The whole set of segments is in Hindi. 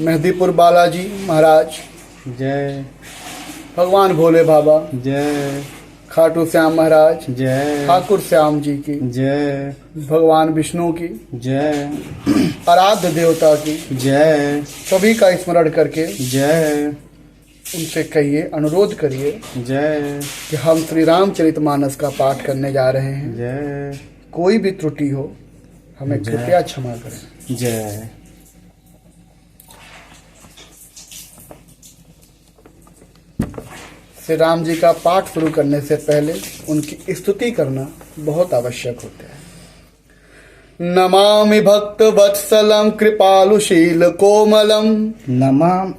मेहदीपुर बालाजी महाराज जय। भगवान भोले बाबा जय। खाटू श्याम महाराज जय। ठाकुर श्याम जी की जय। भगवान विष्णु की जय। आराध्य देवता की जय। सभी का स्मरण करके जय। उनसे कहिए, अनुरोध करिए जय। कि हम श्री रामचरितमानस का पाठ करने जा रहे हैं। जय। कोई भी त्रुटि हो हमें जय। कृपया क्षमा करें। जय। श्री राम जी का पाठ शुरू करने से पहले उनकी स्तुति करना बहुत आवश्यक होता है। नमामि भक्त वत्सलम कृपालुशील कोमलम नमाम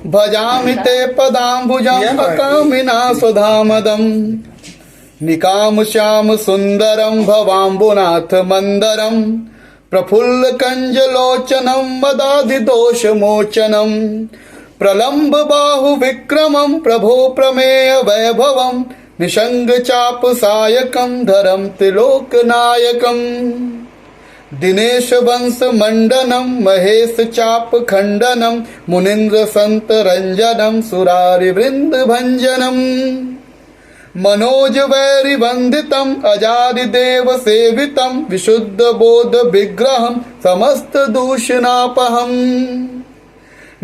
भजामि ते पदाम्बुजं अकामिना सुधामदम निकाम श्याम सुंदरम भवाम्बुनाथ मंदरम प्रफुल्ल कंजलोचनम मदाधि दोष मोचनम प्रलंब बाहु विक्रमं प्रभो प्रमेय वैभवं निशंग चाप सायकं धरम त्रिलोक नायकं दिनेश वंश मंडनम महेश चाप खंडनम मुनिंद्र संत रंजनम सुरारि वृंद भंजनम मनोज वैरि वंदितम अजादि देव सेवितम विशुद्ध बोध विग्रहम समस्त दूषणापहम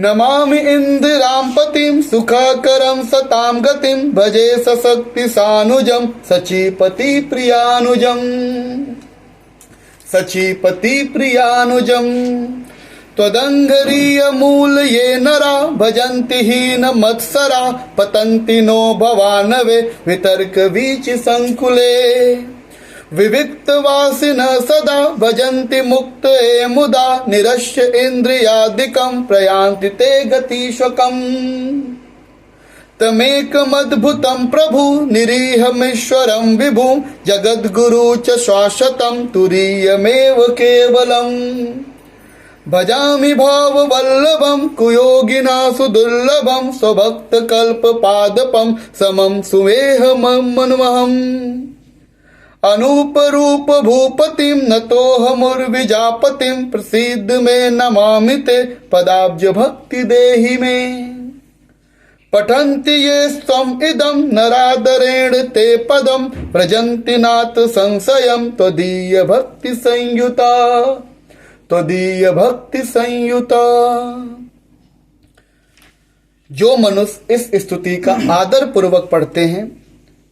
नमामि इंदिरांपतिं सुखकरं सतां गतिं भजे सशक्ति सानुजं सचीपति प्रियानुजं सचीपति प्रियानुजं त्वदंघरीय मूल ये नरा भजन्ति हीन मत्सरा पतन्ति नो भवानवे वितर्क वीच संकुले विविक्त वासिन सदा भजन्ति मुक्त मुदा निरश्य इंद्रियादिकं प्रयान्ति ते गतिश्वकम् तमेकमद्भुतं प्रभु निरीहमीश्वरं विभुं जगद्गुरु च शाश्वतं तुरीयमेव केवलम् भजामि भाववल्लभं कुयोगिना सुदुर्लभं स्वभक्तकल्पपादपं समं सुमेहमन्वहम् अनूप रूप भूपतिं नतोऽहमुर्विजापतिं प्रसीद मे नमामि ते पदाब्ज भक्ति देहि मे पठन्ति ये स्वम् इदं नरादरेण ते पदं व्रजन्ति नाथ संशयं त्वदीय भक्ति संयुता त्वदीय भक्ति संयुता। जो मनुष्य इस स्तुति का आदर पूर्वक पढ़ते हैं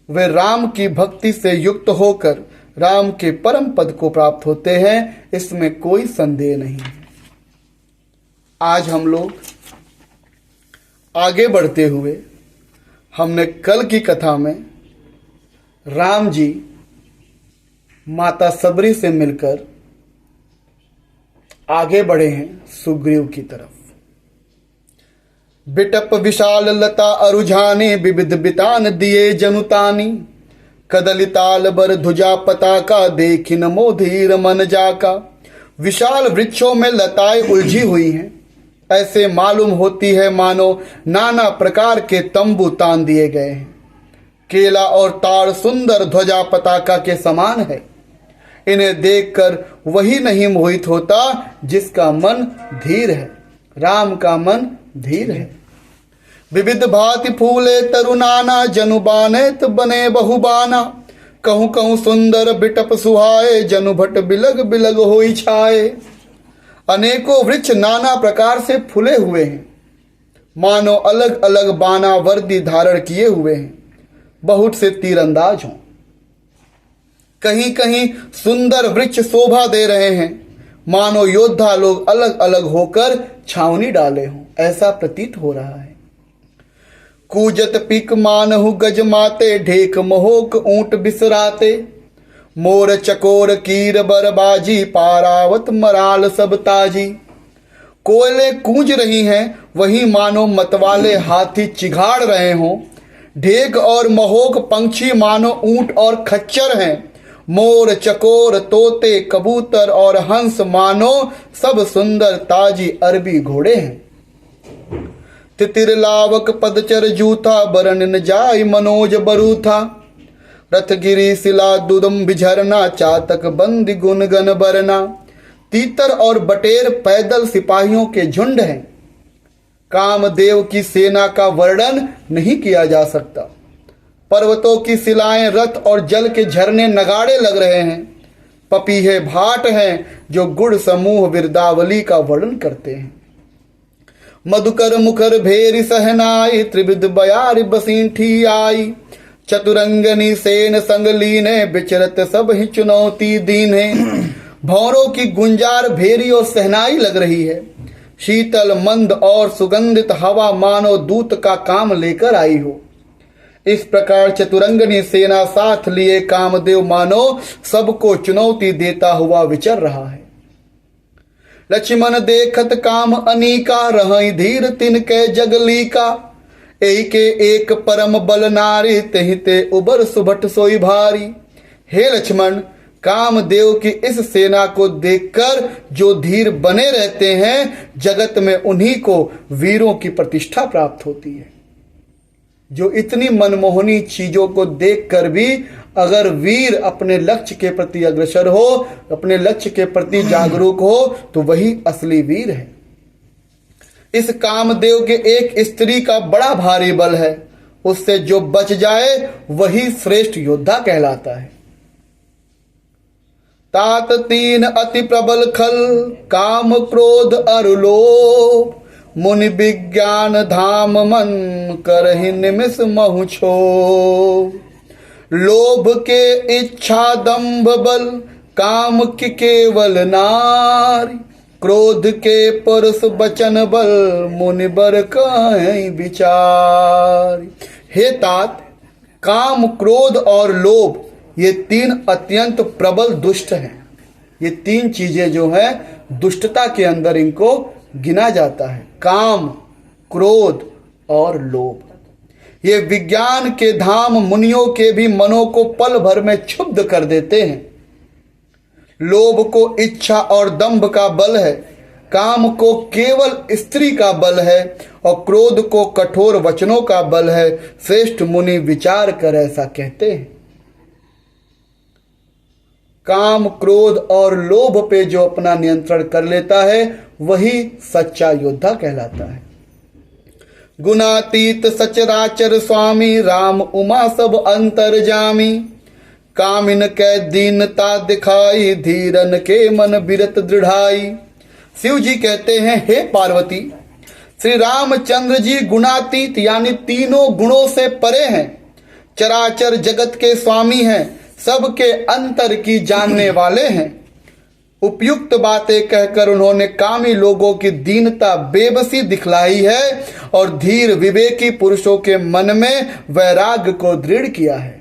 वे राम की भक्ति से युक्त होकर राम के परम पद को प्राप्त होते हैं, इसमें कोई संदेह नहीं है। आज हम लोग आगे बढ़ते हुए हमने कल की कथा में राम जी माता सबरी से मिलकर आगे बढ़े हैं सुग्रीव की तरफ। बिटप विशाल लता अरुझाने विविध बितान दिए जनुतानी कदलिताल बर ध्वजा पताका देखिन मोधीर मन जाका। विशाल वृक्षों में लताएं उलझी हुई हैं, ऐसे मालूम होती है मानो नाना प्रकार के तंबू तान दिए गए हैं। केला और ताड़ सुंदर ध्वजा पताका के समान है। इन्हें देखकर वही नहीं मोहित होता जिसका मन धीर है। राम का मन धीर है। विविध भांति फूले तरुनाना जनु बानेत बने बहुबाना। कहूँ कहूँ सुंदर बिटप सुहाए जनु भट बिलग बिलग होई छाए। अनेकों वृक्ष नाना प्रकार से फूले हुए हैं, मानो अलग अलग बाना वर्दी धारण किए हुए हैं, बहुत से तीरंदाज हों। कहीं कहीं सुंदर वृक्ष शोभा दे रहे हैं, मानो योद्धा लोग अलग अलग होकर छावनी डाले हों, ऐसा प्रतीत हो रहा है। कूजत पिक मानहु गज माते ढेक महोक ऊंट बिसराते। मोर चकोर कीर बरबाजी पारावत मराल सब ताजी। कोयले कूंज रही हैं, वहीं मानो मतवाले हाथी चिघाड़ रहे हों। ढेक और महोक पंछी मानो ऊंट और खच्चर हैं। मोर चकोर तोते कबूतर और हंस मानो सब सुंदर ताजी अरबी घोड़े हैं। तितिर लावक पदचर जूथा बरन न जाय मनोज बरूथा। रथगिरी शिला दुदम बिझरना चातक बंदी गुनगन बरना। तीतर और बटेर पैदल सिपाहियों के झुंड हैं, कामदेव की सेना का वर्णन नहीं किया जा सकता। पर्वतों की शिलाएं, रथ और जल के झरने नगाड़े लग रहे हैं। पपीहे भाट हैं जो गुण समूह विरदावली का वर्णन करते हैं। मधुकर मुखर भेरी सहनाई, त्रिविध बयार बसीठी आई। चतुरंगनी सेन संग लीने, विचरत सब ही चुनौती दीने। भौरों की गुंजार भेरी और सहनाई लग रही है। शीतल मंद और सुगंधित हवा मानो दूत का काम लेकर आई हो। इस प्रकार चतुरंगनी सेना साथ लिए कामदेव मानो सबको चुनौती देता हुआ विचर रहा है। लक्ष्मण देखत काम अनीका, रहि धीर तिनके जगली का। एहि के एक परम बल नारी, तेहि ते उबर सुभट सोई भारी। हे लक्ष्मण, कामदेव की इस सेना को देखकर जो धीर बने रहते हैं, जगत में उन्हीं को वीरों की प्रतिष्ठा प्राप्त होती है। जो इतनी मनमोहनी चीजों को देखकर भी अगर वीर अपने लक्ष्य के प्रति अग्रसर हो, अपने लक्ष्य के प्रति जागरूक हो, तो वही असली वीर है। इस कामदेव के एक स्त्री का बड़ा भारी बल है। उससे जो बच जाए वही श्रेष्ठ योद्धा कहलाता है। तात तीन अति प्रबल खल, काम क्रोध अरु लोभ। मुनि विज्ञान धाम मन, करहि निमिष महु क्षोभ। लोभ के इच्छा दंभ बल, काम के केवल नारी। क्रोध के परस बचन बल, मुनि बर कहीं विचार। हे तात, काम, क्रोध और लोभ ये तीन अत्यंत प्रबल दुष्ट हैं। ये तीन चीजें जो है दुष्टता के अंदर इनको गिना जाता है। काम, क्रोध और लोभ ये विज्ञान के धाम मुनियों के भी मनों को पल भर में क्षुब्ध कर देते हैं। लोभ को इच्छा और दंभ का बल है, काम को केवल स्त्री का बल है और क्रोध को कठोर वचनों का बल है। श्रेष्ठ मुनि विचार कर ऐसा कहते हैं। काम, क्रोध और लोभ पे जो अपना नियंत्रण कर लेता है वही सच्चा योद्धा कहलाता है। गुणातीत सचराचर स्वामी, राम उमा सब अंतर्जामी। कामिन कै दीनता दिखाई, धीरन के मन बिरत दृढ़ाई। शिव जी कहते हैं, हे पार्वती, श्री रामचंद्र जी गुणातीत यानी तीनों गुणों से परे हैं। चराचर जगत के स्वामी हैं, सबके अंतर की जानने वाले हैं। उपयुक्त बातें कहकर उन्होंने कामी लोगों की दीनता, बेबसी दिखलाई है और धीर विवेकी पुरुषों के मन में वैराग्य को दृढ़ किया है।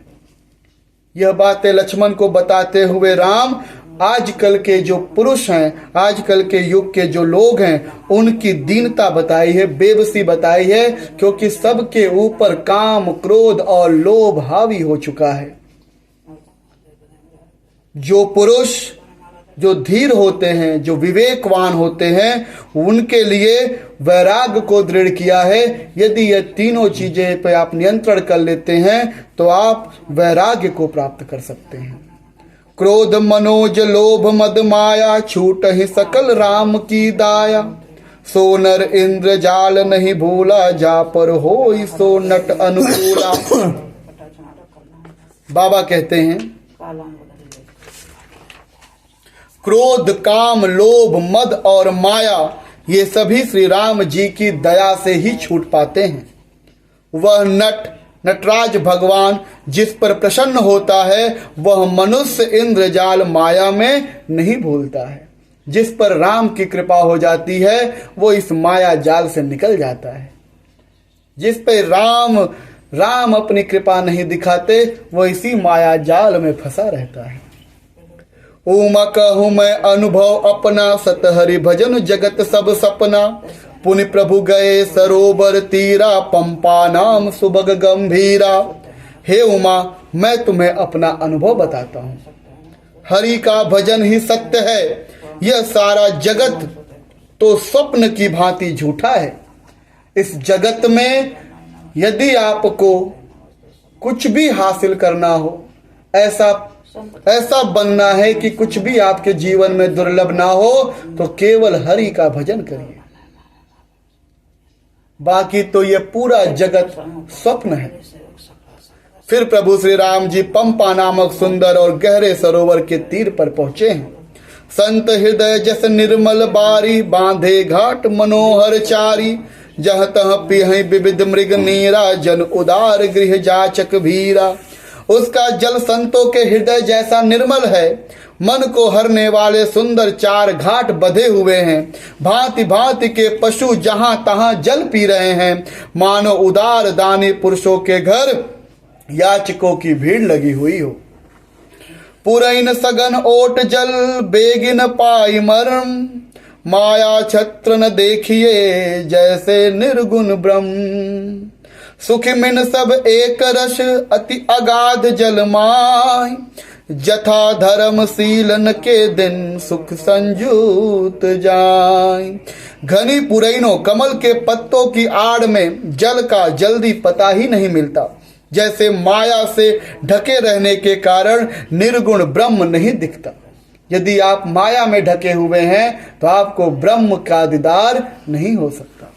यह बातें लक्ष्मण को बताते हुए राम आजकल के जो पुरुष हैं, आजकल के युग के जो लोग हैं, उनकी दीनता बताई है, बेबसी बताई है, क्योंकि सबके ऊपर काम, क्रोध और लोभ हावी हो चुका है। जो पुरुष जो धीर होते हैं, जो विवेकवान होते हैं, उनके लिए वैराग्य को दृढ़ किया है। यदि ये तीनों चीजें पे आप नियंत्रण कर लेते हैं तो आप वैराग्य को प्राप्त कर सकते हैं। क्रोध मनोज लोभ मद माया, छूट ही सकल राम की दाया। सो नर इंद्र जाल नहीं भूला, जा पर हो सो नट अनुकूला। बाबा कहते हैं क्रोध, काम, लोभ, मद और माया ये सभी श्री राम जी की दया से ही छूट पाते हैं। वह नटराज भगवान जिस पर प्रसन्न होता है वह मनुष्य इंद्रजाल माया में नहीं भूलता है। जिस पर राम की कृपा हो जाती है वो इस माया जाल से निकल जाता है। जिस पर राम अपनी कृपा नहीं दिखाते वो इसी माया जाल में फंसा रहता है। उमा कहूँ मैं अनुभव अपना, सतहरि भजन जगत सब सपना। पुनि प्रभु गए सरोवर तीरा, पंपा नाम सुबग गंभीरा। हे उमा, मैं तुम्हें अपना अनुभव बताता हूँ। हरि का भजन ही सत्य है। यह सारा जगत तो स्वप्न की भांति झूठा है। इस जगत में यदि आपको कुछ भी हासिल करना हो, ऐसा बनना है कि कुछ भी आपके जीवन में दुर्लभ ना हो, तो केवल हरि का भजन करिए। बाकी तो ये पूरा जगत स्वप्न है। फिर प्रभु श्री राम जी पंपा नामक सुंदर और गहरे सरोवर के तीर पर पहुंचे हैं। संत हृदय जस निर्मल बारी, बांधे घाट मनोहर चारी, जह तह पिहै विविध मृग नीरा, जन उदार गृह जाचक भीरा। उसका जल संतों के हृदय जैसा निर्मल है, मन को हरने वाले सुंदर 4 घाट बंधे हुए हैं। भांति भांति के पशु जहां तहां जल पी रहे हैं, मानो उदार दानी पुरुषों के घर याचकों की भीड़ लगी हुई हो। पुरैन सगन ओट जल, बेगिन पाई मर्म, माया छत्र न देखिए जैसे निर्गुण ब्रह्म। सुखी मिन सब एक रस, अति अगाध जल माय, जथा धर्म शीलन के दिन सुख संजुत जाय। घनी पुरैनों कमल के पत्तों की आड़ में जल का जल्दी पता ही नहीं मिलता। जैसे माया से ढके रहने के कारण निर्गुण ब्रह्म नहीं दिखता। यदि आप माया में ढके हुए हैं तो आपको ब्रह्म का दीदार नहीं हो सकता।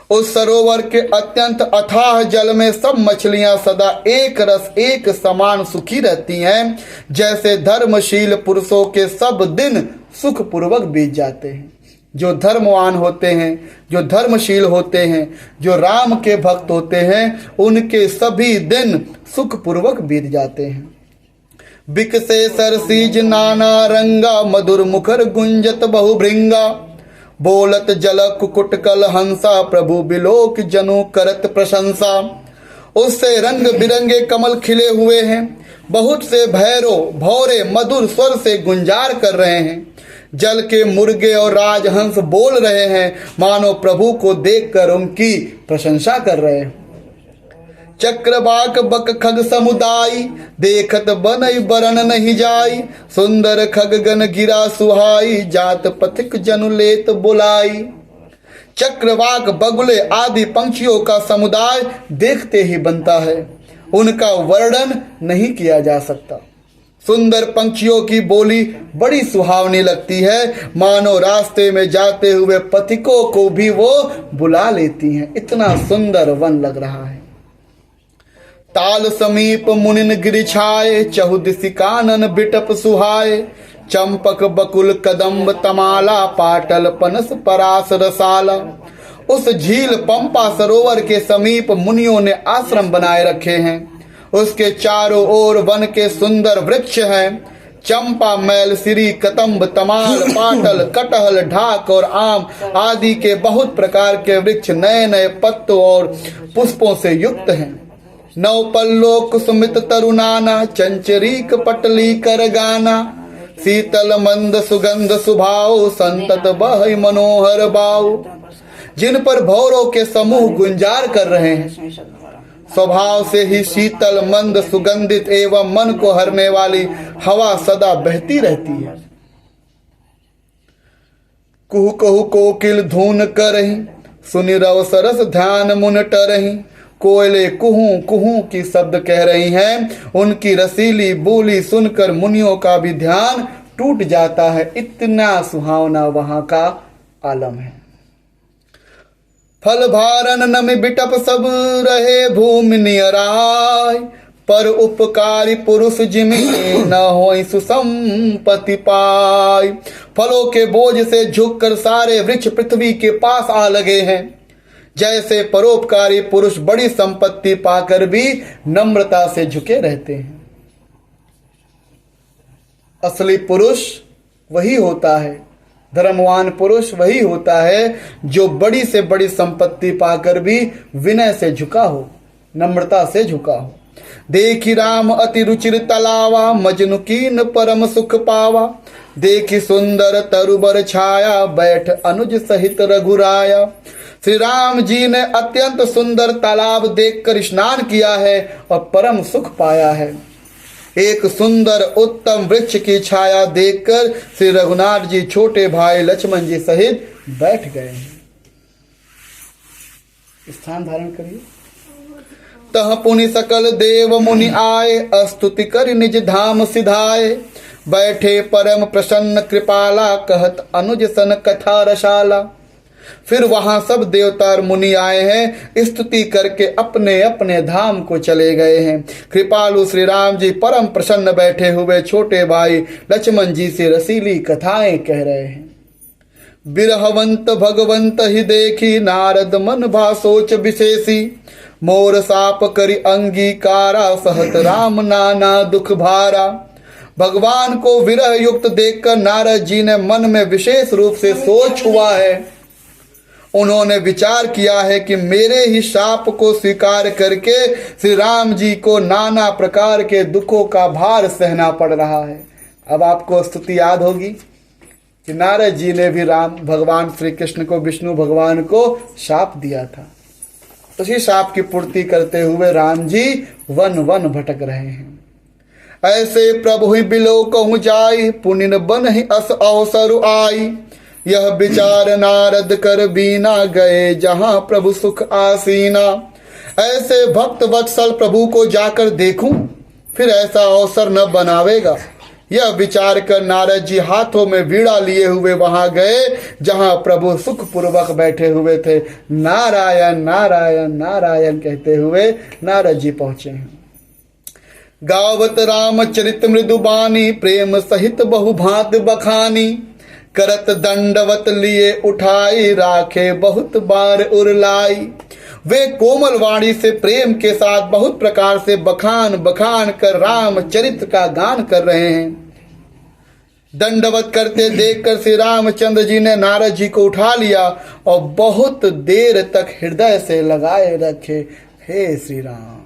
उस सरोवर के अत्यंत अथाह जल में सब मछलियां सदा एक रस एक समान सुखी रहती हैं। जैसे धर्मशील पुरुषों के सब दिन सुख पूर्वक बीत जाते हैं। जो धर्मवान होते हैं, जो धर्मशील होते हैं, जो राम के भक्त होते हैं, उनके सभी दिन सुख पूर्वक बीत जाते हैं। बिकसे सरसीज नाना रंगा, मधुर मुखर गुंजत बहुभृंगा, बोलत जल कुकुट कल हंसा, प्रभु बिलोक जनु करत प्रशंसा। उससे रंग बिरंगे कमल खिले हुए हैं। बहुत से भैरो भौरे मधुर स्वर से गुंजार कर रहे हैं। जल के मुर्गे और राजहंस बोल रहे हैं, मानो प्रभु को देखकर उनकी प्रशंसा कर रहे हैं। चक्रवाक बक खग समुदाय, देखत बनई बरन नहीं जाई, सुंदर खग गन गिरा सुहाई, जात पथिक जनु लेत बुलाई। चक्रवाक बगुले आदि पंछियों का समुदाय देखते ही बनता है, उनका वर्णन नहीं किया जा सकता। सुंदर पंछियों की बोली बड़ी सुहावनी लगती है, मानो रास्ते में जाते हुए पथिकों को भी वो बुला लेती हैं। इतना सुंदर वन लग रहा है। ताल समीप मुनिन गिरि छाए, चहुदिसि कानन बिटप सुहाए, चंपक बकुल कदम्ब तमाला, पाटल पनस परास रसाला। उस झील पंपा सरोवर के समीप मुनियों ने आश्रम बनाए रखे हैं। उसके चारों ओर वन के सुंदर वृक्ष हैं। चंपा, मैल, सिरी, कदम्ब, तमाल, पाटल, कटहल, ढाक और आम आदि के बहुत प्रकार के वृक्ष नए नए पत्तों और पुष्पों से युक्त हैं। नौ पल्लो कुसुमित तरुनाना, चंचरीक पटली कर गाना, शीतल मंद सुगंध सुभाव, संतत बह मनोहर बाऊ। जिन पर भौरों के समूह गुंजार कर रहे हैं। स्वभाव से ही शीतल मंद सुगंधित एवं मन को हरने वाली हवा सदा बहती रहती है। कुहु कुहु कोकिल धून करही, सुनि रव सरस ध्यान मुन टरही। कोयले कुहू कुहू की शब्द कह रही हैं। उनकी रसीली बोली सुनकर मुनियों का भी ध्यान टूट जाता है। इतना सुहावना वहां का आलम है। फल भारन नमि बिटप सब रहे भूमि नियराय, पर उपकारी पुरुष जिमि न होई सुसंपत्ति पाय। फलों के बोझ से झुककर सारे वृक्ष पृथ्वी के पास आ लगे हैं। जैसे परोपकारी पुरुष बड़ी संपत्ति पाकर भी नम्रता से झुके रहते हैं। असली पुरुष वही होता है, धर्मवान पुरुष वही होता है जो बड़ी से बड़ी संपत्ति पाकर भी विनय से झुका हो, नम्रता से झुका हो। देखी राम अति रुचिर तलावा, मजनु कीन परम सुख पावा। देखी सुंदर तरुबर छाया, बैठ अनुज सहित रघुराया। श्री राम जी ने अत्यंत सुंदर तालाब देखकर स्नान किया है और परम सुख पाया है। एक सुंदर उत्तम वृक्ष की छाया देखकर श्री रघुनाथ जी छोटे भाई लक्ष्मण जी सहित बैठ गए हैं। स्थान धारण करिए। तह पुनि सकल देव मुनि आए, स्तुति कर निज धाम सिधाए। बैठे परम प्रसन्न कृपाला, कहत अनुज सन कथा रसाला। फिर वहां सब देवता और मुनि आए हैं, स्तुति करके अपने अपने धाम को चले गए हैं। कृपालु श्री राम जी परम प्रसन्न बैठे हुए छोटे भाई लक्ष्मण जी से रसीली कथाएं कह रहे हैं। बिरहवंत भगवंत ही देखी, नारद मन भा सोच विशेषी। मोर साप करी अंगीकारा, सहत राम नाना दुख भारा। भगवान को विरह युक्त देखकर नारद जी ने मन में विशेष रूप से सोच हुआ है। उन्होंने विचार किया है कि मेरे ही शाप को स्वीकार करके श्री राम जी को नाना प्रकार के दुखों का भार सहना पड़ रहा है। अब आपको स्तुति याद होगी कि नारद जी ने भी राम भगवान श्री कृष्ण को, विष्णु भगवान को शाप दिया था। उसी शाप की पूर्ति करते हुए राम जी वन वन भटक रहे हैं। ऐसे प्रभु ही बिलो कहूँ जाई, पुनिन बन ही अस अवसर आई। यह विचार नारद कर बीना, गए जहां प्रभु सुख आसीना। ऐसे भक्त वत्सल प्रभु को जाकर देखूं, फिर ऐसा अवसर न बनावेगा। यह विचार कर नारद जी हाथों में वीणा लिए हुए वहां गए जहां प्रभु सुख पूर्वक बैठे हुए थे। नारायण नारायण नारायण कहते हुए नारद जी पहुंचे हैं। गावत रामचरित मृदुबानी, प्रेम सहित बहुभांत बखानी। करत दंडवत लिए उठाई, राखे बहुत बार उरलाई। वे कोमल वाणी से प्रेम के साथ बहुत प्रकार से बखान बखान कर रामचरित्र का गान कर रहे हैं। दंडवत करते देखकर श्री रामचंद्र जी ने नारद जी को उठा लिया और बहुत देर तक हृदय से लगाए रखे। हे श्री राम।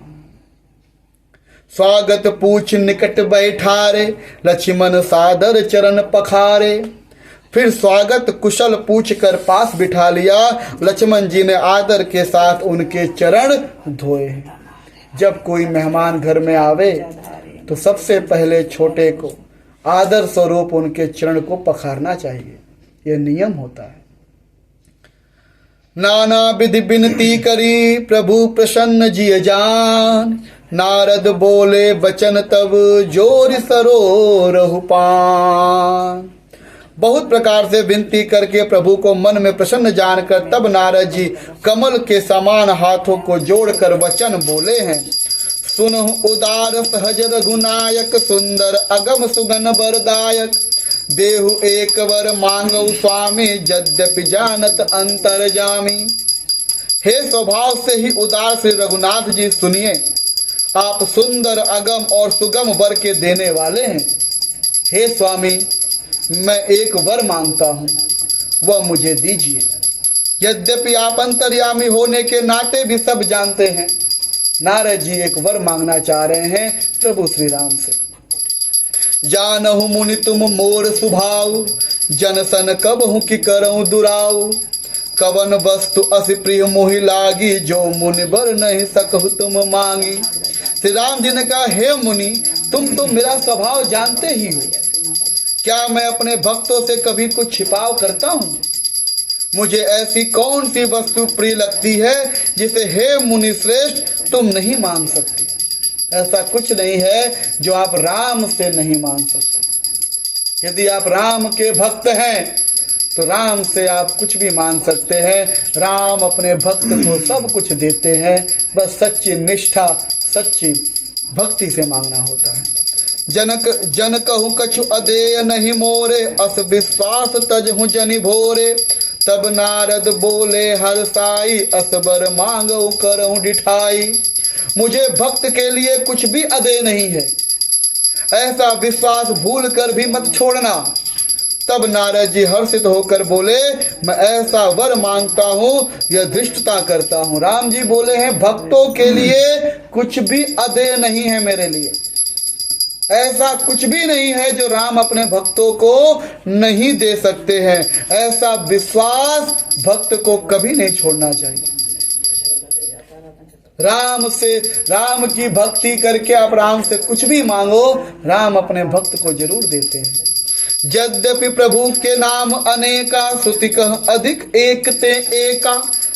स्वागत पूछ निकट बैठारे, लक्ष्मण सादर चरण पखारे। फिर स्वागत कुशल पूछ कर पास बिठा लिया। लक्ष्मण जी ने आदर के साथ उनके चरण धोए। जब कोई मेहमान घर में आवे तो सबसे पहले छोटे को आदर स्वरूप उनके चरण को पखारना चाहिए, यह नियम होता है। नाना विधि विनती करी, प्रभु प्रसन्न जिय जान। नारद बोले बचन तब, जोर सरोरहु पान। बहुत प्रकार से विनती करके प्रभु को मन में प्रसन्न जानकर तब नारद जी कमल के समान हाथों को जोड़कर वचन बोले हैं। सुनहु उदार सहज रघुनायक, सुंदर अगम सुगन वरदायक। देहु एक वर मांगौ स्वामी, यद्यपि जानत अंतर जामी। हे स्वभाव से ही उदार श्री रघुनाथ जी सुनिए, आप सुंदर अगम और सुगम वर के देने वाले हैं। हे स्वामी, मैं एक वर मांगता हूँ, वह मुझे दीजिए। यद्यपि आप अंतर्यामी होने के नाते भी सब जानते हैं। नारद जी एक वर मांगना चाह रहे हैं प्रभु श्री राम से। जानहु मुनि तुम मोर सुभाव, जन सन कबहु की करऊं दुराऊ। कवन वस्तु अति प्रिय मोहि लागी, जो मुनि वर नहीं सकहु तुम मांगी। श्री राम जी ने कहा, हे मुनि, तुम तो मेरा स्वभाव जानते ही हो। क्या मैं अपने भक्तों से कभी कुछ छिपाव करता हूँ? मुझे ऐसी कौन सी वस्तु प्रिय लगती है जिसे हे मुनि श्रेष्ठ तुम नहीं मांग सकते। ऐसा कुछ नहीं है जो आप राम से नहीं मांग सकते। यदि आप राम के भक्त हैं तो राम से आप कुछ भी मांग सकते हैं। राम अपने भक्त को सब कुछ देते हैं, बस सच्ची निष्ठा सच्ची भक्ति से मांगना होता है। जन कहूँ कछु अदेय नहीं मोरे, अस विश्वास तजहु जनि भोरे। तब नारद बोले हर साई, असबर मांगो करऊं डिठाई। मुझे भक्त के लिए कुछ भी अदेय नहीं है, ऐसा विश्वास भूल कर भी मत छोड़ना। तब नारद जी हर्षित होकर बोले, मैं ऐसा वर मांगता हूँ, यह धृष्टता करता हूँ। राम जी बोले हैं, भक्तों के लिए कुछ भी अदेय नहीं है मेरे लिए। ऐसा कुछ भी नहीं है जो राम अपने भक्तों को नहीं दे सकते हैं। ऐसा विश्वास भक्त को कभी नहीं छोड़ना चाहिए। राम की भक्ति करके आप राम से कुछ भी मांगो, राम अपने भक्त को जरूर देते हैं। यद्यपि प्रभु के नाम अनेका, श्रुति कह अधिक एक ते एका।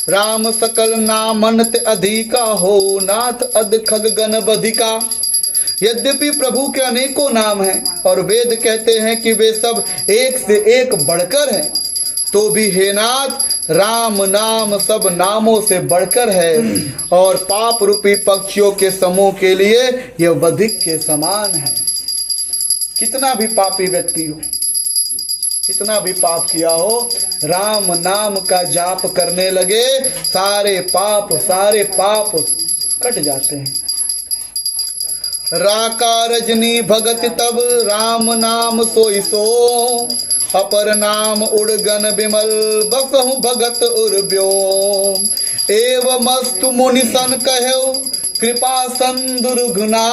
राम सकल नामन ते अधिका, हो नाथ अध खग गण बधिका। यद्यपि प्रभु के अनेकों नाम हैं और वेद कहते हैं कि वे सब एक से एक बढ़कर हैं, तो भी हे नाथ राम नाम सब नामों से बढ़कर है और पाप रूपी पक्षियों के समूह के लिए यह वधिक के समान है। कितना भी पापी व्यक्ति हो, कितना भी पाप किया हो, राम नाम का जाप करने लगे सारे पाप कट जाते हैं। राका रजनी भगत तब राम नाम सोई सो, अपर नाम उड़गन बिमल बसहु भगत उर्व्योम। एव मस्तु मुनि सन कहो कृपा संदुर्गुना,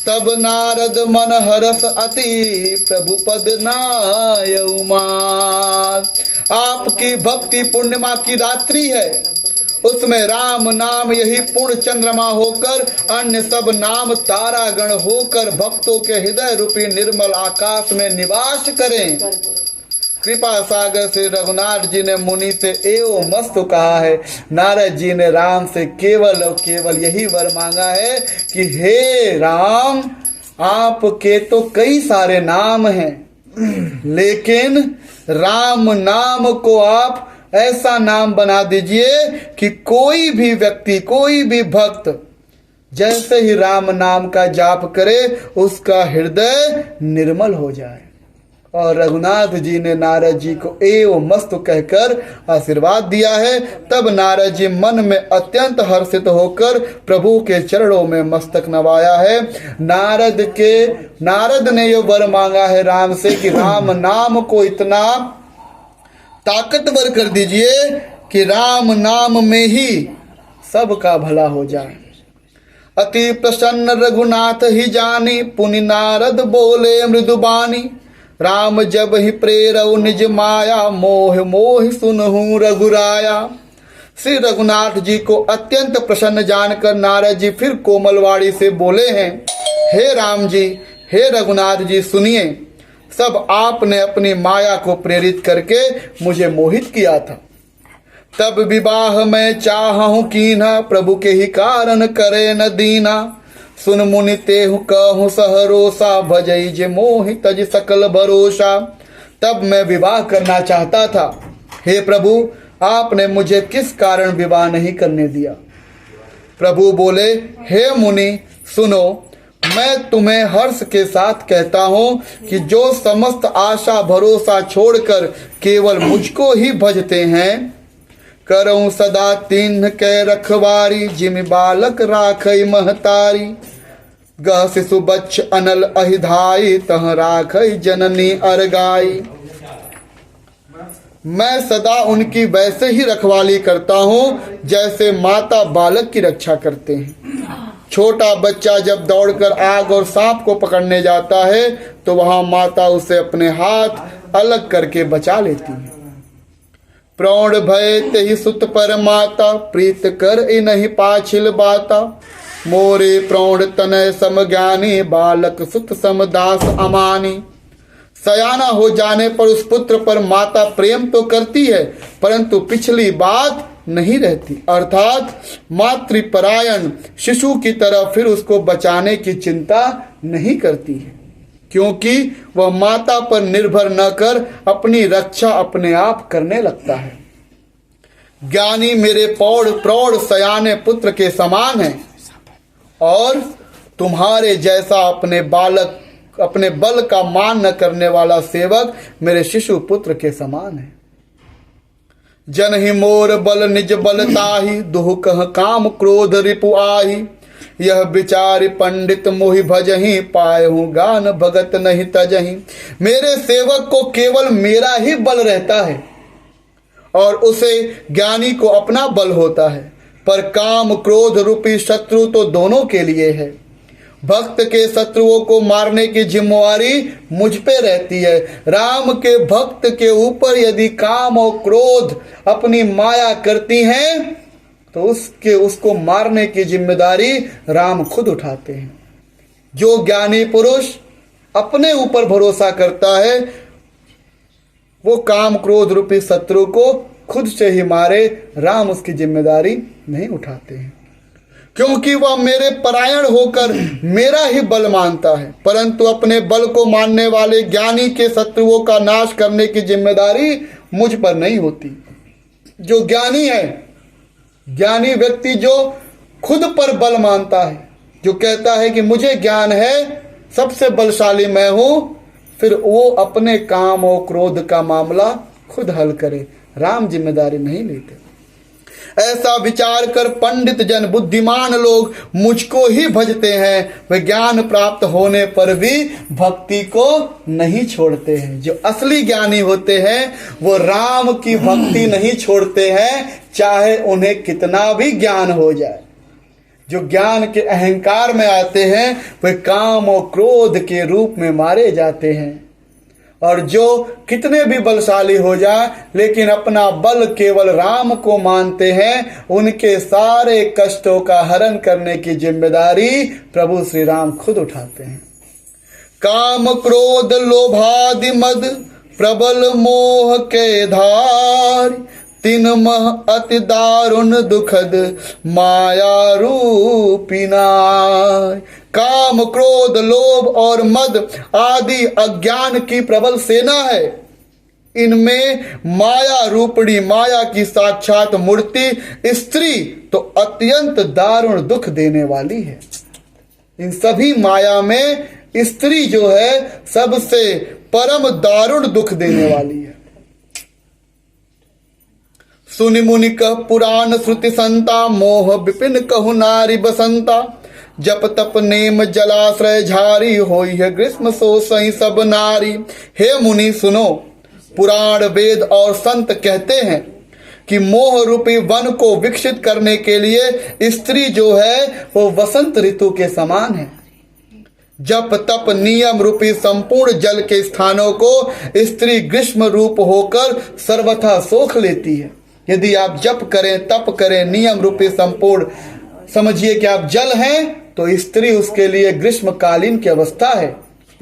तब नारद मन हरस अति प्रभु पद नायउ मान। आपकी भक्ति पूर्णिमा की रात्रि है, उसमें राम नाम यही पूर्ण चंद्रमा होकर, अन्य सब नाम तारागण होकर भक्तों के हृदय रूपी निर्मल आकाश में निवास करें। कृपा सागर श्री रघुनाथ जी ने मुनि से एवं मस्त कहा है। नारद जी ने राम से केवल और केवल यही वर मांगा है कि हे राम, आपके तो कई सारे नाम हैं, लेकिन राम नाम को आप ऐसा नाम बना दीजिए कि कोई भी व्यक्ति, कोई भी भक्त जैसे ही राम नाम का जाप करे उसका हृदय निर्मल हो जाए। और रघुनाथ जी ने नारद जी को एवं मस्त कहकर आशीर्वाद दिया है। तब नारद जी मन में अत्यंत हर्षित होकर प्रभु के चरणों में मस्तक नवाया है। नारद ने यह वर मांगा है राम से कि राम नाम को इतना ताकतवर कर दीजिए कि राम नाम में ही सबका भला हो जाए। अति प्रसन्न रघुनाथ ही जानी, पुनि नारद बोले मृदुबानी। राम जब ही प्रेरऊ निज माया, मोह मोह सुनहु रघुराया। श्री रघुनाथ जी को अत्यंत प्रसन्न जानकर नारद जी फिर कोमलवाणी से बोले हैं, हे राम जी, हे रघुनाथ जी सुनिए, सब आपने अपनी माया को प्रेरित करके मुझे मोहित किया था। तब विवाह में चाहूं कीन्हा, प्रभु के ही कारण करे न दीना। सुन मुनि तेहु कहूं सहरोसा, भजई जे मोहि तज सकल भरोसा। तब मैं विवाह करना चाहता था, हे प्रभु आपने मुझे किस कारण विवाह नहीं करने दिया। प्रभु बोले, हे मुनि सुनो, मैं तुम्हें हर्ष के साथ कहता हूं कि जो समस्त आशा भरोसा छोड़कर केवल मुझको ही भजते हैं, करऊं सदा तिन्ह के रखवारी, जिम बालक राखई महतारी। गह शिशु बच्च अनल अहिधाई, तह राखई जननी अरगाई। मैं सदा उनकी वैसे ही रखवाली करता हूँ जैसे माता बालक की रक्षा करते हैं। छोटा बच्चा जब दौड़कर आग और सांप को पकड़ने जाता है तो वहां माता उसे अपने हाथ अलग करके बचा लेती है। प्रौढ़ भय तेहि सुत पर माता, प्रीत कर इनहि पाछिल बाता। मोरे प्रौढ़ तनय समज्ञानी, बालक सुत समदास अमानी। सयाना हो जाने पर उस पुत्र पर माता प्रेम तो करती है परंतु पिछली बात नहीं रहती, अर्थात मातृपरायण शिशु की तरह फिर उसको बचाने की चिंता नहीं करती है, क्योंकि वह माता पर निर्भर न कर अपनी रक्षा अपने आप करने लगता है। ज्ञानी मेरे प्रौढ़ सयाने पुत्र के समान है और तुम्हारे जैसा अपने बल का मान न करने वाला सेवक मेरे शिशु पुत्र के समान है। जन ही मोर बल निज बलताही, दुह कह काम क्रोध रिपु आही। यह विचार पंडित मोहि भजही, पाए हूँ गान भगत नहीं तजही। मेरे सेवक को केवल मेरा ही बल रहता है और उसे ज्ञानी को अपना बल होता है, पर काम क्रोध रूपी शत्रु तो दोनों के लिए है। भक्त के शत्रुओं को मारने की जिम्मेवारी मुझ पे रहती है। राम के भक्त के ऊपर यदि काम और क्रोध अपनी माया करती हैं तो उसको मारने की जिम्मेदारी राम खुद उठाते हैं। जो ज्ञानी पुरुष अपने ऊपर भरोसा करता है वो काम क्रोध रूपी शत्रु को खुद से ही मारे, राम उसकी जिम्मेदारी नहीं उठाते हैं, क्योंकि वह मेरे परायण होकर मेरा ही बल मानता है, परंतु अपने बल को मानने वाले ज्ञानी के शत्रुओं का नाश करने की जिम्मेदारी मुझ पर नहीं होती। जो ज्ञानी है, ज्ञानी व्यक्ति जो खुद पर बल मानता है, जो कहता है कि मुझे ज्ञान है, सबसे बलशाली मैं हूं, फिर वो अपने काम और क्रोध का मामला खुद हल करे, राम जिम्मेदारी नहीं लेते। ऐसा विचार कर पंडित जन, बुद्धिमान लोग मुझको ही भजते हैं, वे ज्ञान प्राप्त होने पर भी भक्ति को नहीं छोड़ते हैं। जो असली ज्ञानी होते हैं वो राम की भक्ति नहीं छोड़ते हैं, चाहे उन्हें कितना भी ज्ञान हो जाए। जो ज्ञान के अहंकार में आते हैं वे काम और क्रोध के रूप में मारे जाते हैं, और जो कितने भी बलशाली हो जाए लेकिन अपना बल केवल राम को मानते हैं, उनके सारे कष्टों का हरण करने की जिम्मेदारी प्रभु श्री राम खुद उठाते हैं। काम क्रोध लोभादि मद प्रबल मोह के धार, तीन मह अति दारुण दुखद माया रूपी नार। काम क्रोध लोभ और मद आदि अज्ञान की प्रबल सेना है। इनमें माया रूपणी, माया की साक्षात मूर्ति स्त्री तो अत्यंत दारुण दुख देने वाली है। इन सभी माया में स्त्री जो है सबसे परम दारुण दुख देने वाली है। सुनि मुनि कह पुराण श्रुति संता, मोह विपिन कहु नारी बसंता। जप तप नेम जलाश्रय झारी, होई है ग्रीष्म सो सही सब नारी। हे मुनि सुनो, पुराण वेद और संत कहते हैं कि मोह रूपी वन को विकसित करने के लिए स्त्री जो है वो वसंत ऋतु के समान है। जप तप नियम रूपी संपूर्ण जल के स्थानों को स्त्री ग्रीष्म रूप होकर सर्वथा सोख लेती है। यदि आप जप करें, तप करें, नियम रूपी संपूर्ण समझिए कि आप जल हैं, तो स्त्री उसके लिए ग्रीष्मकालीन की अवस्था है,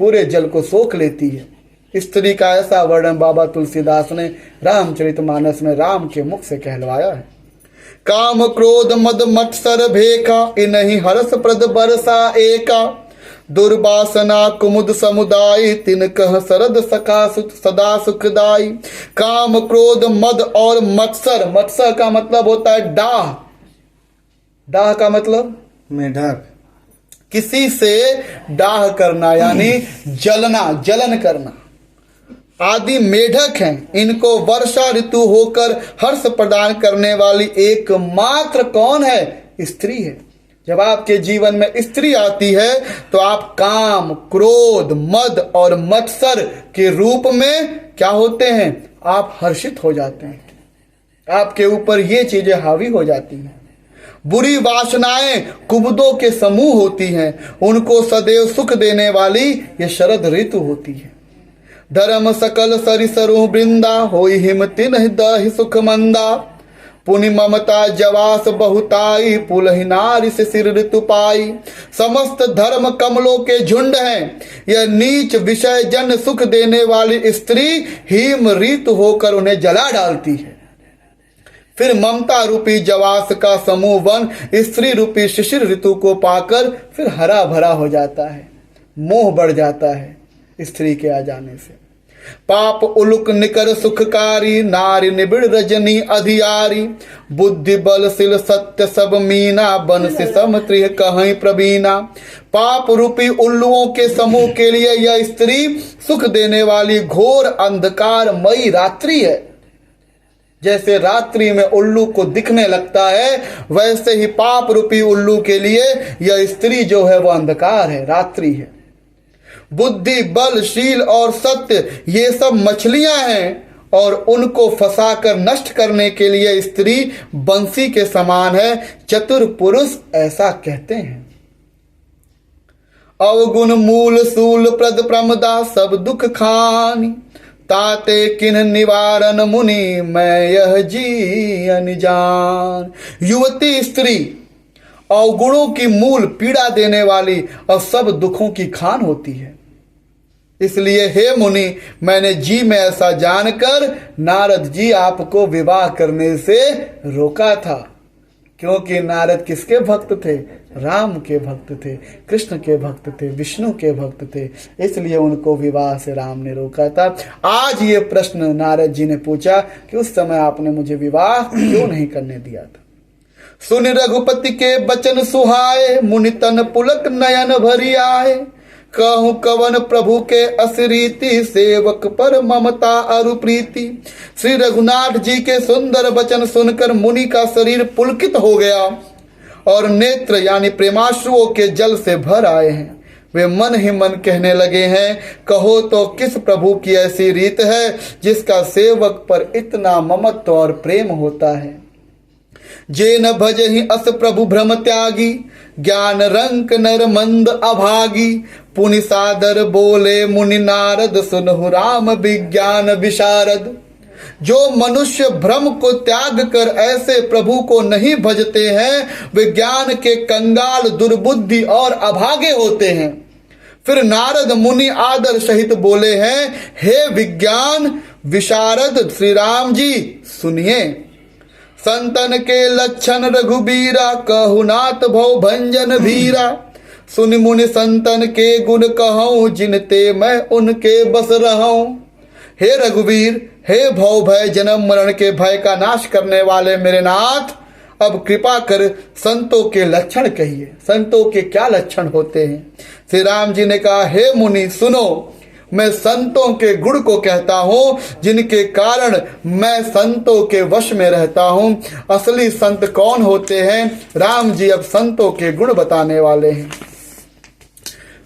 पूरे जल को सोख लेती है। स्त्री का ऐसा वर्णन बाबा तुलसीदास ने रामचरितमानस में राम के मुख से कहलवाया है। काम क्रोध मद मत्सर भेका, इन्हीं हर्ष प्रद बरसा एका। दुर्वासना कुमुद समुदाय, तिन कह सरद सखा सदा सुखदाई। काम क्रोध मद और मत्सर, मत्सर का मतलब होता है डाह, डाह का मतलब मेढक, किसी से डाह करना यानी जलना, जलन करना आदि मेढक हैं। इनको वर्षा ऋतु होकर हर्ष प्रदान करने वाली एकमात्र कौन है? स्त्री है। जब आपके जीवन में स्त्री आती है तो आप काम क्रोध मद और मत्सर के रूप में क्या होते हैं? आप हर्षित हो जाते हैं, आपके ऊपर ये चीजें हावी हो जाती हैं। बुरी वासनाएं कुबदों के समूह होती हैं, उनको सदैव सुख देने वाली ये शरद ऋतु होती है। धर्म सकल सरिसरु वृंदा, होई हिम तिन्ह दहि सुख मंदा। पुनि ममता जवास बहुताई, पुलहि नारी से सिर ऋतु पाई। समस्त धर्म कमलों के झुंड हैं, यह नीच विषय जन सुख देने वाली स्त्री हिम ऋतु होकर उन्हें जला डालती है। फिर ममता रूपी जवास का समूह वन स्त्री रूपी शिशिर ऋतु को पाकर फिर हरा भरा हो जाता है, मोह बढ़ जाता है स्त्री के आ जाने से। पाप उलुक निकर सुखकारी, नारी निबिड़ रजनी अधियारी। बुद्धि बल सिल सत्य सब मीना, बन से समत्रिह कहीं प्रवीणा। पाप रूपी उल्लुओं के समूह के लिए यह स्त्री सुख देने वाली घोर अंधकार मई रात्रि है। जैसे रात्रि में उल्लू को दिखने लगता है, वैसे ही पाप रूपी उल्लू के लिए यह स्त्री जो है वो अंधकार है, रात्रि है। बुद्धि बल शील और सत्य ये सब मछलियां हैं, और उनको फंसाकर नष्ट करने के लिए स्त्री बंसी के समान है। चतुर पुरुष ऐसा कहते हैं। अवगुण मूल सूल प्रद प्रमदा, सब दुख खानी। ताते किन निवारण मुनि, मैं यह जी अनजान। युवती स्त्री अवगुणों की मूल पीड़ा देने वाली और सब दुखों की खान होती है। इसलिए हे मुनि, मैंने जी में ऐसा जानकर नारद जी आपको विवाह करने से रोका था क्योंकि नारद किसके भक्त थे? राम के भक्त थे, कृष्ण के भक्त थे, विष्णु के भक्त थे, इसलिए उनको विवाह से राम ने रोका था। आज ये प्रश्न नारद जी ने पूछा कि उस समय आपने मुझे विवाह क्यों नहीं करने दिया था। सुन रघुपति के बचन सुहाए, मुनि तन पुलक नयन भरी आए। कहूँ कवन प्रभु के असरीति, सेवक पर ममता अरु प्रीति। श्री रघुनाथ जी के सुंदर वचन सुनकर मुनि का शरीर पुलकित हो गया और नेत्र यानी प्रेमाश्रुओं के जल से भर आए हैं। वे मन ही मन कहने लगे हैं, कहो तो किस प्रभु की ऐसी रीत है जिसका सेवक पर इतना ममत्व और प्रेम होता है। जे न भजहि अस प्रभु भ्रम त्यागी, ज्ञान रंक नर मंद अभागी। पुनि सादर बोले मुनि नारद, सुनहु राम विज्ञान विशारद। जो मनुष्य भ्रम को त्याग कर ऐसे प्रभु को नहीं भजते हैं, वे ज्ञान के कंगाल, दुर्बुद्धि और अभागे होते हैं। फिर नारद मुनि आदर सहित बोले हैं, हे विज्ञान विशारद श्री राम जी सुनिए। संतन के लक्षण रघुबीरा, कहु नाथ भव भंजन भीरा। सुनि मुनि संतन के गुण कहूँ, जिनते मैं उनके बस रहूं। हे रघुवीर, हे भव भय जन्म मरण के भय का नाश करने वाले मेरे नाथ, अब कृपा कर संतों के लक्षण कहिए। संतों के क्या लक्षण होते हैं? श्री राम जी ने कहा, हे मुनि सुनो, मैं संतों के गुण को कहता हूँ, जिनके कारण मैं संतों के वश में रहता हूँ। असली संत कौन होते हैं? राम जी अब संतों के गुण बताने वाले हैं।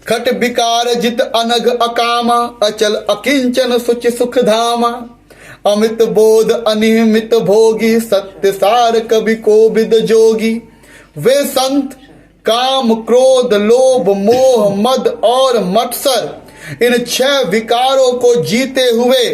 खट विकार जित अनग अकामा, अचल अकिंचन सुचि सुख धामा। अमित बोध अनियमित भोगी, सत्य सार कवि कोविद जोगी। वे संत काम क्रोध लोभ मोह मद और मत्सर, इन 6 विकारों को जीते हुए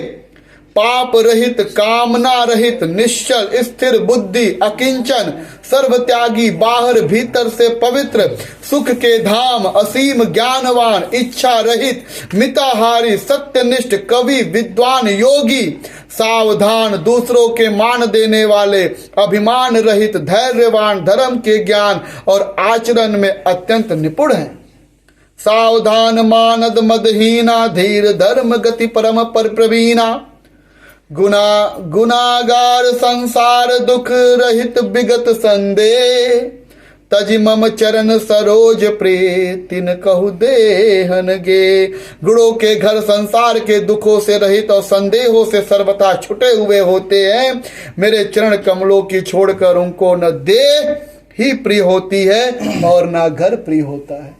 पाप रहित, कामना रहित, निश्चल, स्थिर बुद्धि, अकिंचन, सर्वत्यागी, बाहर भीतर से पवित्र, सुख के धाम, असीम ज्ञानवान, इच्छा रहित, मिताहारी, सत्यनिष्ठ, कवि, विद्वान, योगी, सावधान, दूसरों के मान देने वाले, अभिमान रहित, धैर्यवान, धर्म के ज्ञान और आचरण में अत्यंत निपुण हैं। सावधान मानद मदहीना, धीर धर्म गति परम पर प्रवीणा। गुनागार संसार दुख रहित विगत संदेह, तज मम चरण सरोज प्रिय, तिन कहु देहन गे। गुणों के घर संसार के दुखों से रहित और संदेहों से सर्वथा छुटे हुए होते हैं। मेरे चरण कमलों की छोड़कर उनको न देह ही प्रिय होती है और न घर प्रिय होता है।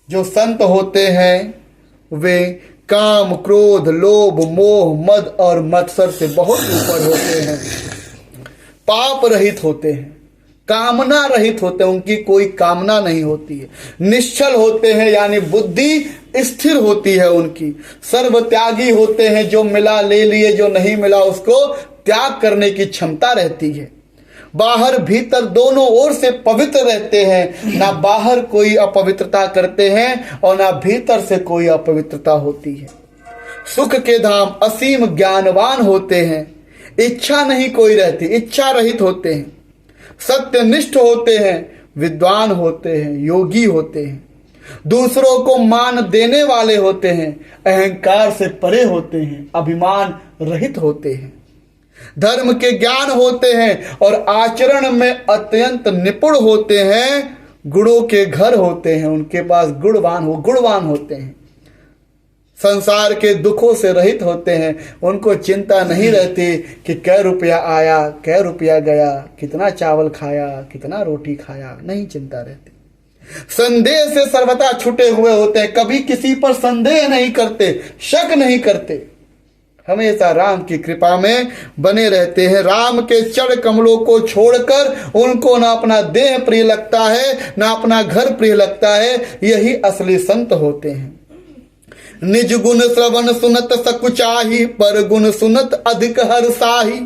जो संत होते हैं वे काम क्रोध लोभ मोह मद और मत्सर से बहुत ऊपर होते हैं, पाप रहित होते हैं, कामना रहित होते हैं, उनकी कोई कामना नहीं होती है। निश्चल होते हैं यानी बुद्धि स्थिर होती है उनकी। सर्वत्यागी होते हैं, जो मिला ले लिए, जो नहीं मिला उसको त्याग करने की क्षमता रहती है। बाहर भीतर दोनों ओर से पवित्र रहते हैं, ना बाहर कोई अपवित्रता करते हैं और ना भीतर से कोई अपवित्रता होती है। सुख के धाम, असीम ज्ञानवान होते हैं, इच्छा नहीं कोई रहती, इच्छा रहित होते हैं, सत्यनिष्ठ होते हैं, विद्वान होते हैं, योगी होते हैं, दूसरों को मान देने वाले होते हैं, अहंकार से परे होते हैं, अभिमान रहित होते हैं, धर्म के ज्ञान होते हैं और आचरण में अत्यंत निपुण होते हैं। गुणों के घर होते हैं, उनके पास गुणवान होते हैं। संसार के दुखों से रहित होते हैं, उनको चिंता नहीं रहती कि कै रुपया आया, कै रुपया गया, कितना चावल खाया, कितना रोटी खाया, नहीं चिंता रहती। संदेह से सर्वथा छुटे हुए होते हैं, कभी किसी पर संदेह नहीं करते, शक नहीं करते, हमेशा राम की कृपा में बने रहते हैं। राम के चरण कमलों को छोड़कर उनको ना अपना देह प्रिय लगता है, ना अपना घर प्रिय लगता है। यही असली संत होते हैं। निज गुण श्रवण सुनत सकुचाही, पर गुण सुनत अधिक हर्षाही।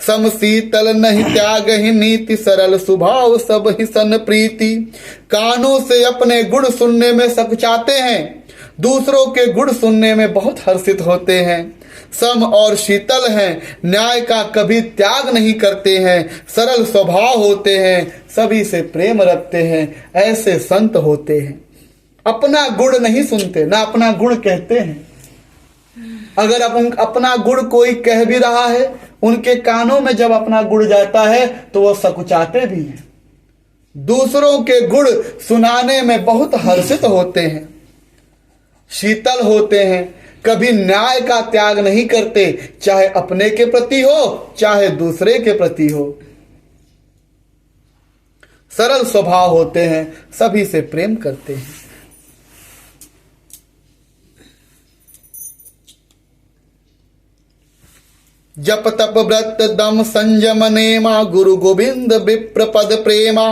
सम शीतल नहीं त्याग ही नीति, सरल स्वभाव सब ही सन प्रीति। कानों से अपने गुण सुनने में सकुचाते हैं, दूसरों के गुण सुनने में बहुत हर्षित होते हैं। सम और शीतल हैं, न्याय का कभी त्याग नहीं करते हैं, सरल स्वभाव होते हैं, सभी से प्रेम रखते हैं, ऐसे संत होते हैं। अपना गुण नहीं सुनते, ना अपना गुण कहते हैं। अगर अपना गुण कोई कह भी रहा है, उनके कानों में जब अपना गुण जाता है तो वो सकुचाते भी हैं। दूसरों के गुण सुनाने में बहुत हर्षित होते हैं, शीतल होते हैं, कभी न्याय का त्याग नहीं करते, चाहे अपने के प्रति हो चाहे दूसरे के प्रति हो। सरल स्वभाव होते हैं, सभी से प्रेम करते हैं। जप तप व्रत दम संयम नेमा, गुरु गोविंद विप्र पद प्रेमा,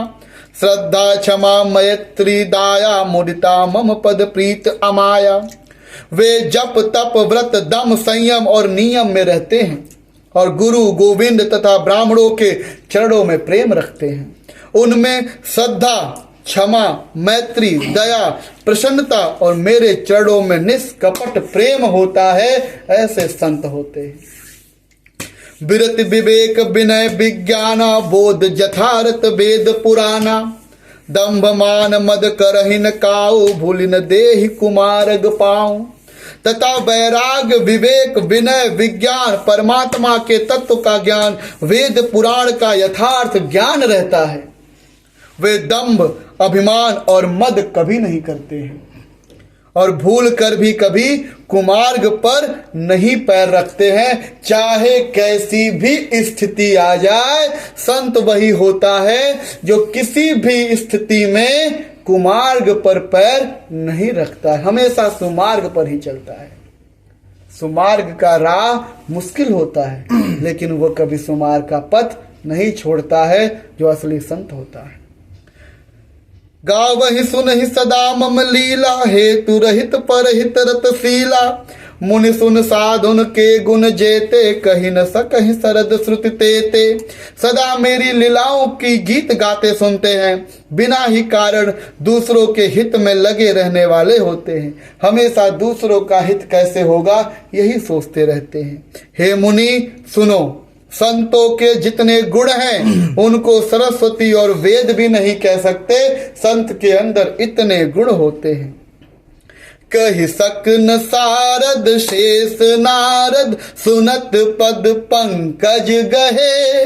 श्रद्धा क्षमा मैत्री दाया, मुदिता मम पद प्रीत अमाया। वे जप तप व्रत दम संयम और नियम में रहते हैं और गुरु गोविंद तथा ब्राह्मणों के चरणों में प्रेम रखते हैं। उनमें श्रद्धा, क्षमा, मैत्री, दया, प्रसन्नता और मेरे चरणों में निष्कपट प्रेम होता है, ऐसे संत होते हैं। विरत विवेक विनय विज्ञाना, बोध यथार्थ वेद पुराना, दंभ मान मद करहिन काऊ, भूलिन देहि कुमारग पाऊं। तथा वैराग्य, विवेक, विनय, विज्ञान, परमात्मा के तत्व का ज्ञान, वेद पुराण का यथार्थ ज्ञान रहता है। वे दंभ, अभिमान और मद कभी नहीं करते हैं और भूल कर भी कभी कुमार्ग पर नहीं पैर रखते हैं। चाहे कैसी भी स्थिति आ जाए, संत वही होता है जो किसी भी स्थिति में कुमार्ग पर पैर नहीं रखता है, हमेशा सुमार्ग पर ही चलता है। सुमार्ग का राह मुश्किल होता है, लेकिन वो कभी सुमार्ग का पथ नहीं छोड़ता है, जो असली संत होता है। गावहि सुनहि सदा मम लीला, हेतु रहित परहित रतशीला। मुनि सुन साधुन के गुण जेते, कही न सकहि सरद श्रुति तेते। सदा मेरी लीलाओं की गीत गाते सुनते हैं, बिना ही कारण दूसरों के हित में लगे रहने वाले होते हैं। हमेशा दूसरों का हित कैसे होगा यही सोचते रहते हैं। हे मुनि सुनो, संतों के जितने गुण हैं उनको सरस्वती और वेद भी नहीं कह सकते। संत के अंदर इतने गुण होते हैं। कहि सक न सारद शेष नारद, सुनत पद पंकज गहे।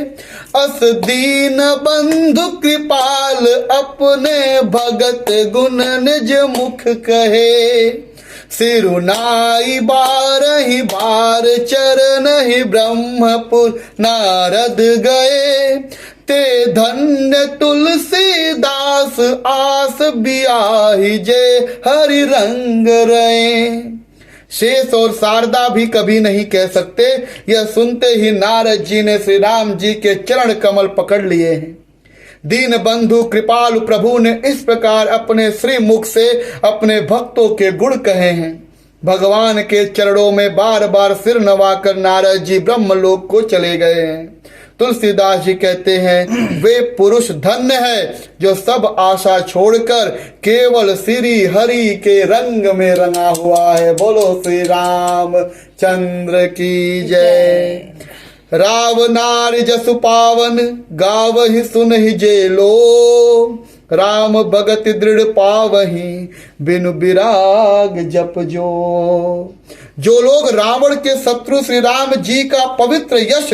अस दीन बंधु कृपाल, अपने भगत गुण निज मुख कहे। सिरुनाई बारहि बार, चरण ही ब्रह्मपुर नारद गए। ते धन्य तुलसीदास, आस बियाहि जे हरि रंग रहे। शेष और शारदा भी कभी नहीं कह सकते। यह सुनते ही नारद जी ने श्री राम जी के चरण कमल पकड़ लिए हैं। दीन बंधु कृपालु प्रभु ने इस प्रकार अपने श्री मुख से अपने भक्तों के गुण कहे हैं। भगवान के चरणों में बार बार सिर नवाकर नारद जी ब्रह्मलोक को चले गए हैं। तुलसीदास जी कहते हैं, वे पुरुष धन्य है जो सब आशा छोड़कर केवल श्री हरि के रंग में रंगा हुआ है। बोलो श्री राम चंद्र की जय। राव नारी जसु पावन, गावहि सुनहि जे लो। राम भगत दृढ़ पावहि, बिनु विराग जप जो। जो लोग रावण के शत्रु श्री राम जी का पवित्र यश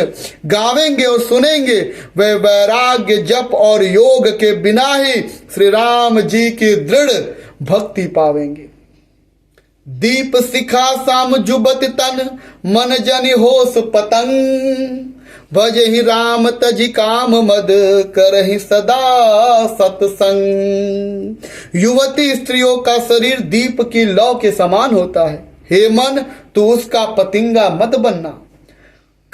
गावेंगे और सुनेंगे, वे वैराग्य जप और योग के बिना ही श्री राम जी की दृढ़ भक्ति पावेंगे। दीप शिखा साम जुबत तन, मन जनि होश पतंग। भजहि राम तजि काम मद, करहि सदा सत्संग। युवती स्त्रियों का शरीर दीप की लौ के समान होता है। हे मन, तू उसका पतिंगा मत बनना।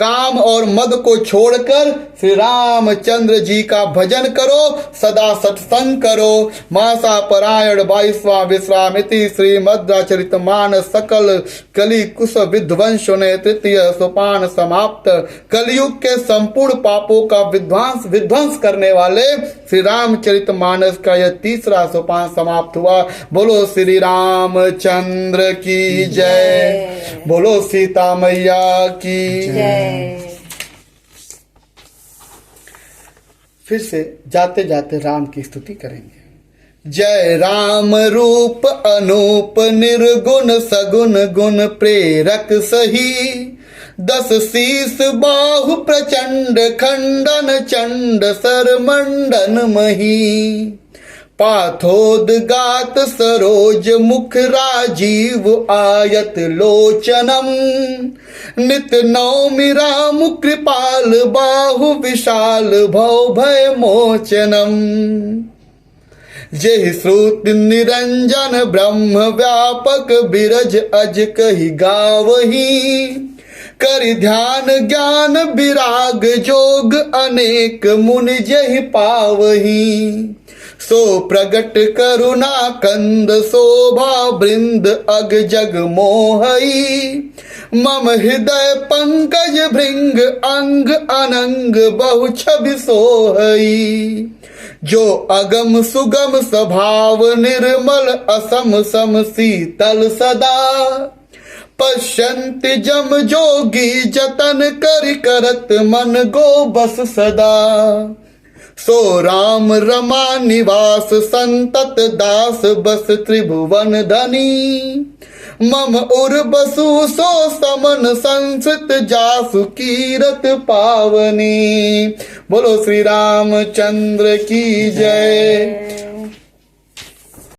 काम और मद को छोड़कर श्री रामचंद्र जी का भजन करो, सदा सत्संग करो। मासा परायण 22वां विश्रामिति श्रीमद्राचरित मानस सकल कलि कुश विध्वंस ने तृतीय सोपान समाप्त। कलयुग के संपूर्ण पापों का विध्वंस करने वाले श्री रामचरित मानस का यह तीसरा सोपान समाप्त हुआ। बोलो श्री रामचंद्र की जय, बोलो सीता मैया की जय। फिर से जाते जाते राम की स्तुति करेंगे। जय राम रूप अनूप निर्गुण सगुण गुण प्रेरक सही, 10 शीस बाहु प्रचंड खंडन चंड सर मंडन मही, पाथोदगात सरोज मुख राजीव आयत लोचनम, नित नौमि राम कृपाल बाहु विशाल भव भय मोचनम। जय श्रुति निरंजन ब्रह्म व्यापक बिरज अज कहि गावही, करि ध्यान ज्ञान विराग जोग अनेक मुनि जहि पावही, सो प्रगट करुणा कंद शोभा बृंद अग जग मोहई, मम हृदय पंकज भृंग अंग अनंग बहु छवि सोहई, जो अगम सुगम स्वभाव निर्मल असम सम शीतल सदा, पश्यन्ति जम जोगी जतन करि करत मन गो बस सदा, सो राम रमा निवास संतत दास बस त्रिभुवन धनी, मम उर बसु सो समन संसित जासु कीरत पावनी। बोलो श्री रामचंद्र की जय।